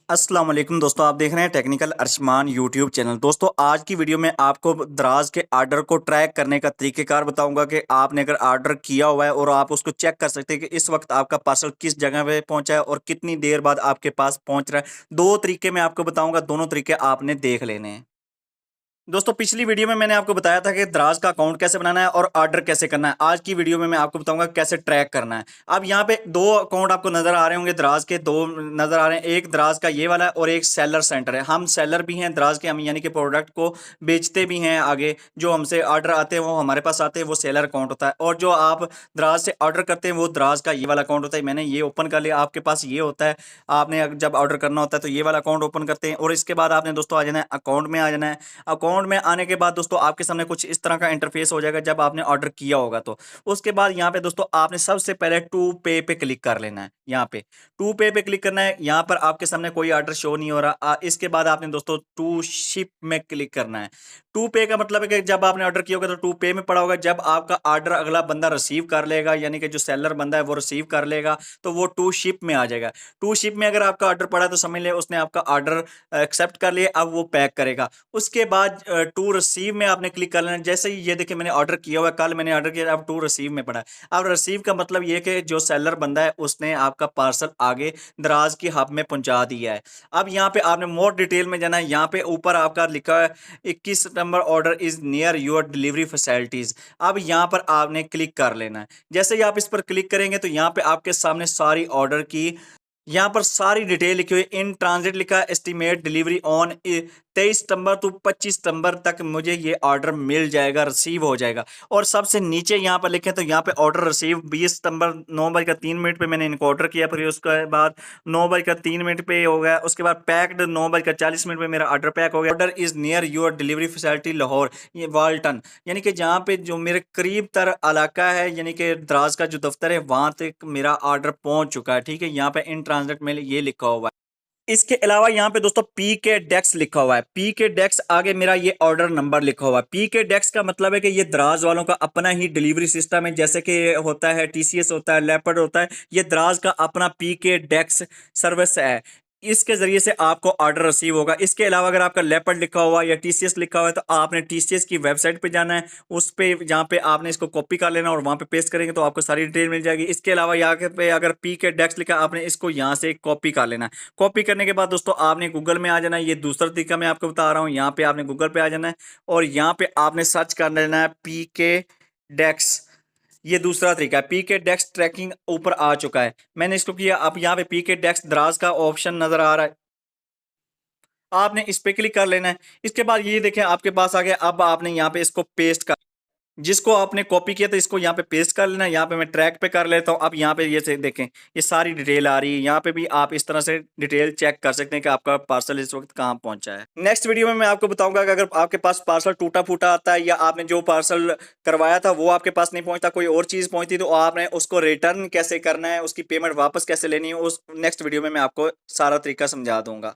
अस्सलाम वालेकुम दोस्तों, आप देख रहे हैं टेक्निकल अर्शमान यूट्यूब चैनल। दोस्तों आज की वीडियो में आपको दराज के आर्डर को ट्रैक करने का तरीक़ेकार बताऊंगा कि आपने अगर आर्डर किया हुआ है और आप उसको चेक कर सकते हैं कि इस वक्त आपका पार्सल किस जगह पे पहुंचा है और कितनी देर बाद आपके पास पहुंच रहा है। दो तरीके मैं आपको बताऊंगा, दोनों तरीके आपने देख लेने हैं। दोस्तों पिछली वीडियो में मैंने आपको बताया था कि दराज का अकाउंट कैसे बनाना है और ऑर्डर कैसे करना है। आज की वीडियो में मैं आपको बताऊंगा कैसे ट्रैक करना है। अब यहाँ पे दो अकाउंट आपको नजर आ रहे होंगे, दराज के दो नजर आ रहे हैं। एक दराज का ये वाला है और एक सेलर सेंटर है। हम सेलर भी हैं दराज के, हम यानी कि प्रोडक्ट को बेचते भी हैं। आगे जो हमसे ऑर्डर आते हैं वो हमारे पास आते हैं, वो सेलर अकाउंट होता है। और जो आप दराज से ऑर्डर करते हैं वो दराज का ये वाला अकाउंट होता है। मैंने ये ओपन कर लिया, आपके पास ये होता है। आपने जब ऑर्डर करना होता है तो ये वाला अकाउंट ओपन करते हैं और इसके बाद आपने दोस्तों आ जाना है अकाउंट में आ जाना है। अकाउंट में आने के बाद दोस्तों आपके सामने कुछ इस तरह का इंटरफेस हो जाएगा जब आपने ऑर्डर किया होगा। तो उसके बाद यहाँ पे दोस्तों आपने सबसे पहले टू पे पे क्लिक कर लेना है। यहाँ पे टू पे क्लिक करना है। यहाँ पर आपके सामने कोई ऑर्डर शो नहीं हो रहा। इसके बाद आपने दोस्तों टू शिप में क्लिक करना है। टू पे का मतलब है कि जब आपने ऑर्डर किया होगा तो टू पे में पड़ा होगा। जब आपका ऑर्डर अगला बंदा रिसीव कर लेगा, यानी कि जो सेलर बंदा है वो रिसीव कर लेगा, तो वो टू शिप में आ जाएगा। टू शिप में अगर आपका ऑर्डर पड़ा तो समझ ले उसने आपका ऑर्डर एक्सेप्ट कर लिया। अब वो पैक करेगा। उसके बाद टू रिसीव में आपने क्लिक कर लेना। जैसे ही ये देखिए मैंने ऑर्डर किया हुआ है, कल मैंने ऑर्डर किया, अब टू रिसीव में पड़ा है। अब रिसीव का मतलब ये कि जो सेलर बंदा है उसने आपका पार्सल आगे दराज की हब में पहुंचा दिया है। अब यहाँ पे आपने मोर डिटेल में जाना है। यहाँ पे ऊपर आपका लिखा है 21 सितंबर order is near your delivery facilities. अब यहाँ पर आपने क्लिक कर लेना है। जैसे ही आप इस पर क्लिक करेंगे तो यहाँ पे आपके सामने सारी ऑर्डर की यहाँ पर सारी डिटेल लिखी हुई। इन ट्रांजिट लिखा है, एस्टिमेट डिलीवरी ऑन 23 सितंबर टू 25 सितंबर तक मुझे ये ऑर्डर मिल जाएगा, रिसीव हो जाएगा। और सबसे नीचे यहाँ पर लिखे तो यहाँ पे ऑर्डर रिसीव 20 सितंबर 9:03 पे मैंने इनको ऑर्डर किया। फिर उसके बाद 9:03 पे हो गया। उसके बाद पैक्ड 9:40 पे मेरा ऑर्डर पैक हो गया। Order is near your delivery facility Lahore, ये वाल्टन, यानी कि जहाँ पे जो मेरे करीब तर इलाका है, यानी कि दराज का जो दफ्तर है वहां तक मेरा ऑर्डर पहुंच चुका है। ठीक है, यहाँ पे इन ट्रांजिट में ये लिखा हुआ है। इसके अलावा यहाँ पे दोस्तों पी के डेक्स लिखा हुआ है। पी के डेक्स आगे मेरा ये ऑर्डर नंबर लिखा हुआ है। पी के डेक्स का मतलब है कि ये दराज वालों का अपना ही डिलीवरी सिस्टम है। जैसे कि होता है टीसीएस, होता है लेपर्ड, होता है, ये दराज का अपना पी के डेक्स सर्विस है। इसके जरिए से आपको ऑर्डर रिसीव होगा। इसके अलावा अगर आपका लेपर्ड लिखा हुआ है या टीसीएस लिखा हुआ है तो आपने टीसीएस की वेबसाइट पे जाना है। उस पे जहाँ पे आपने इसको कॉपी कर लेना और वहाँ पे पेस्ट करेंगे तो आपको सारी डिटेल मिल जाएगी। इसके अलावा यहाँ पे अगर पी के डेक्स लिखा आपने इसको यहाँ से कॉपी कर लेना है। कॉपी करने के बाद दोस्तों आपने गूगल में आ जाना है। ये दूसरा तरीका मैं आपको बता रहा हूँ। यहाँ पे आपने गूगल पे आ जाना है और यहाँ पे आपने सर्च कर लेना है पी के डेक्स। ये दूसरा तरीका है। पी के डेक्स ट्रैकिंग ऊपर आ चुका है, मैंने इसको किया। अब यहाँ पे पी के डेक्स दराज का ऑप्शन नजर आ रहा है, आपने इस पे क्लिक कर लेना है। इसके बाद ये देखें आपके पास आ गया। अब आपने यहाँ पे इसको पेस्ट कर, जिसको आपने कॉपी किया था इसको यहाँ पे पेस्ट कर लेना है। यहाँ पे मैं ट्रैक पे कर लेता हूँ। अब यहाँ पे ये से देखें ये सारी डिटेल आ रही है। यहाँ पे भी आप इस तरह से डिटेल चेक कर सकते हैं कि आपका पार्सल इस वक्त कहाँ पहुंचा है। नेक्स्ट वीडियो में मैं आपको बताऊंगा कि अगर आपके पास पार्सल टूटा फूटा आता है या आपने जो पार्सल करवाया था वो आपके पास नहीं पहुंचता, कोई और चीज़ पहुंचती, तो आपने उसको रिटर्न कैसे करना है, उसकी पेमेंट वापस कैसे लेनी है, उस नेक्स्ट वीडियो में मैं आपको सारा तरीका समझा दूंगा।